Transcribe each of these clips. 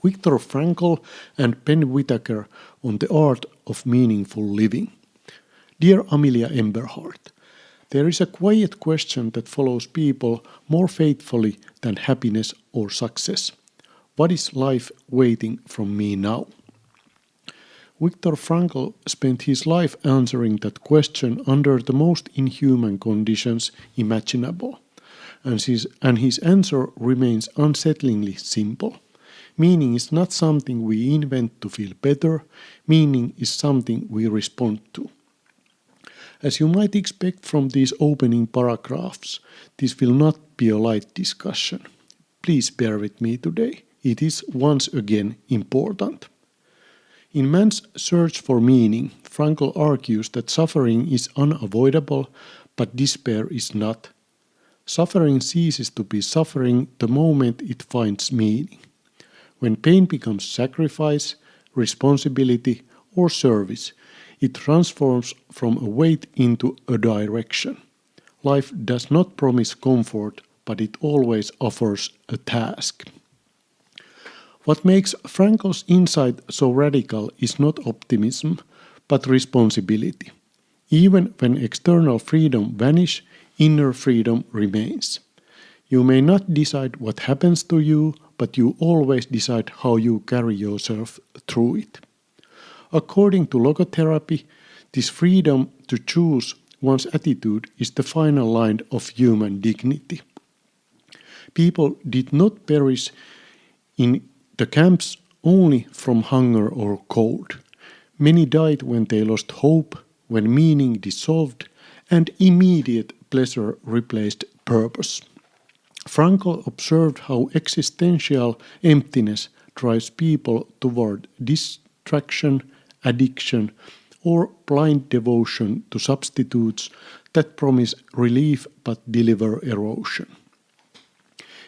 Viktor Frankl and Ben Whittaker on the art of meaningful living. Dear Amelia Emberhart, there is a quiet question that follows people more faithfully than happiness or success. What is life waiting from me now? Viktor Frankl spent his life answering that question under the most inhuman conditions imaginable, and his answer remains unsettlingly simple. Meaning is not something we invent to feel better, meaning is something we respond to. As you might expect from these opening paragraphs, this will not be a light discussion. Please bear with me today. It is once again important. In man's search for meaning, Frankl argues that suffering is unavoidable, but despair is not. Suffering ceases to be suffering the moment it finds meaning. When pain becomes sacrifice, responsibility, or service, it transforms from a weight into a direction. Life does not promise comfort, but it always offers a task. What makes Frankl's insight so radical is not optimism, but responsibility. Even when external freedom vanishes, inner freedom remains. You may not decide what happens to you, but you always decide how you carry yourself through it. According to logotherapy, this freedom to choose one's attitude is the final line of human dignity. People did not perish in the camps only from hunger or cold. Many died when they lost hope, when meaning dissolved, and immediate pleasure replaced purpose. Frankl observed how existential emptiness drives people toward distraction, addiction, or blind devotion to substitutes that promise relief but deliver erosion.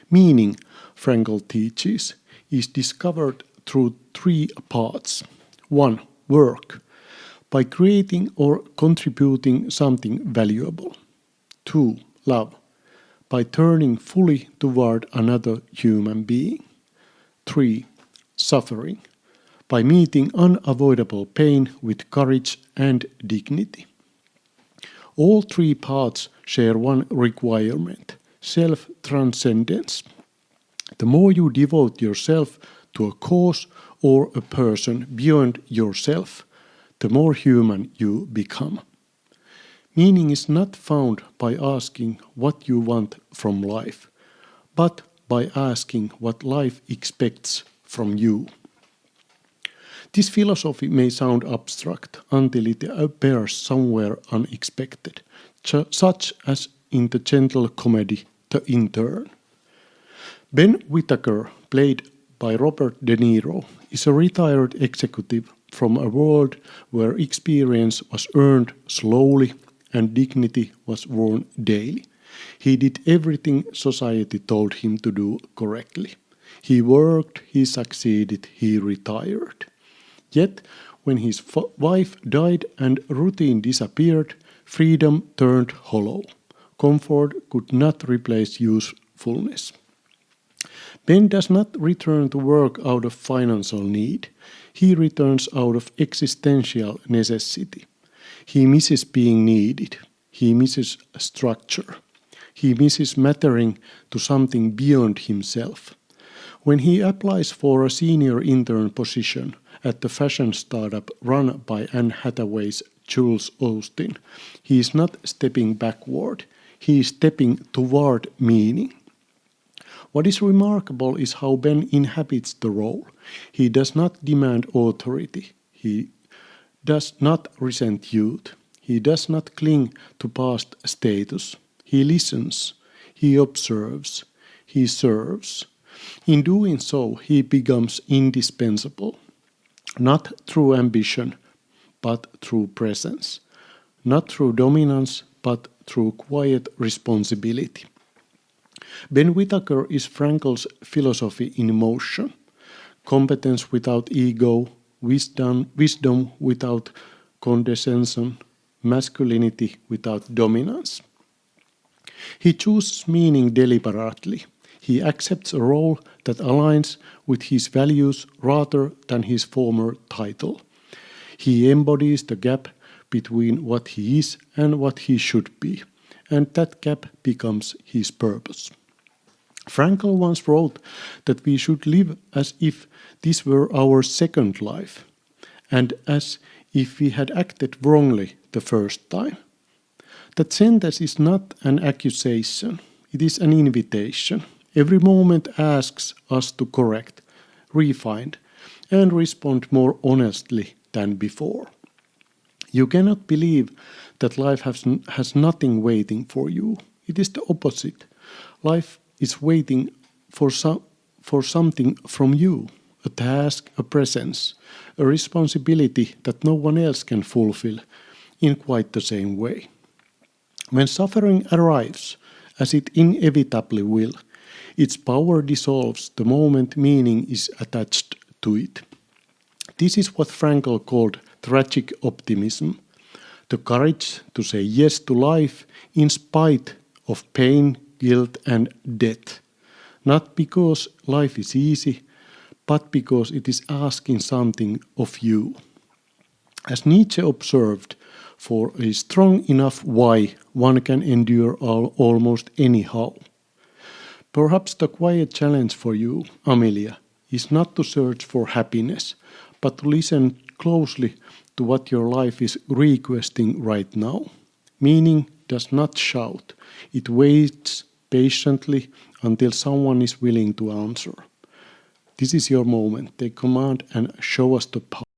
Meaning, Frankl teaches, is discovered through three paths. 1. Work, by creating or contributing something valuable. 2. Love, by turning fully toward another human being. 3. Suffering, by meeting unavoidable pain with courage and dignity. All three paths share one requirement: self-transcendence. The more you devote yourself to a cause or a person beyond yourself, the more human you become. Meaning is not found by asking what you want from life, but by asking what life expects from you. This philosophy may sound abstract until it appears somewhere unexpected, such as in the gentle comedy The Intern. Ben Whittaker, played by Robert De Niro, is a retired executive from a world where experience was earned slowly and dignity was won daily. He did everything society told him to do correctly. He worked, he succeeded, he retired. Yet, when his wife died and routine disappeared, freedom turned hollow. Comfort could not replace usefulness. Ben does not return to work out of financial need. He returns out of existential necessity. He misses being needed. He misses structure. He misses mattering to something beyond himself. When he applies for a senior intern position at the fashion startup run by Anne Hathaway's Jules Austin, he is not stepping backward. He is stepping toward meaning. What is remarkable is how Ben inhabits the role. He does not demand authority. He does not resent youth. He does not cling to past status. He listens. He observes. He serves. In doing so, he becomes indispensable, not through ambition, but through presence, not through dominance, but through quiet responsibility. Ben Whittaker is Frankl's philosophy in motion: competence without ego, wisdom without condescension, masculinity without dominance. He chooses meaning deliberately. He accepts a role that aligns with his values rather than his former title. He embodies the gap between what he is and what he should be, and that gap becomes his purpose. Frankl once wrote that we should live as if this were our second life, and as if we had acted wrongly the first time. That sentence is not an accusation, it is an invitation. Every moment asks us to correct, refine, and respond more honestly than before. You cannot believe that life has nothing waiting for you. It is the opposite. Life is waiting for something from you, a task, a presence, a responsibility that no one else can fulfill in quite the same way. When suffering arrives, as it inevitably will, its power dissolves the moment meaning is attached to it. This is what Frankl called tragic optimism, the courage to say yes to life in spite of pain, guilt, and death. Not because life is easy, but because it is asking something of you. As Nietzsche observed, for a strong enough why, one can endure almost anyhow. Perhaps the quiet challenge for you, Amelia, is not to search for happiness, but to listen closely to what your life is requesting right now. Meaning does not shout, it waits patiently until someone is willing to answer. This is your moment. Take command and show us the power.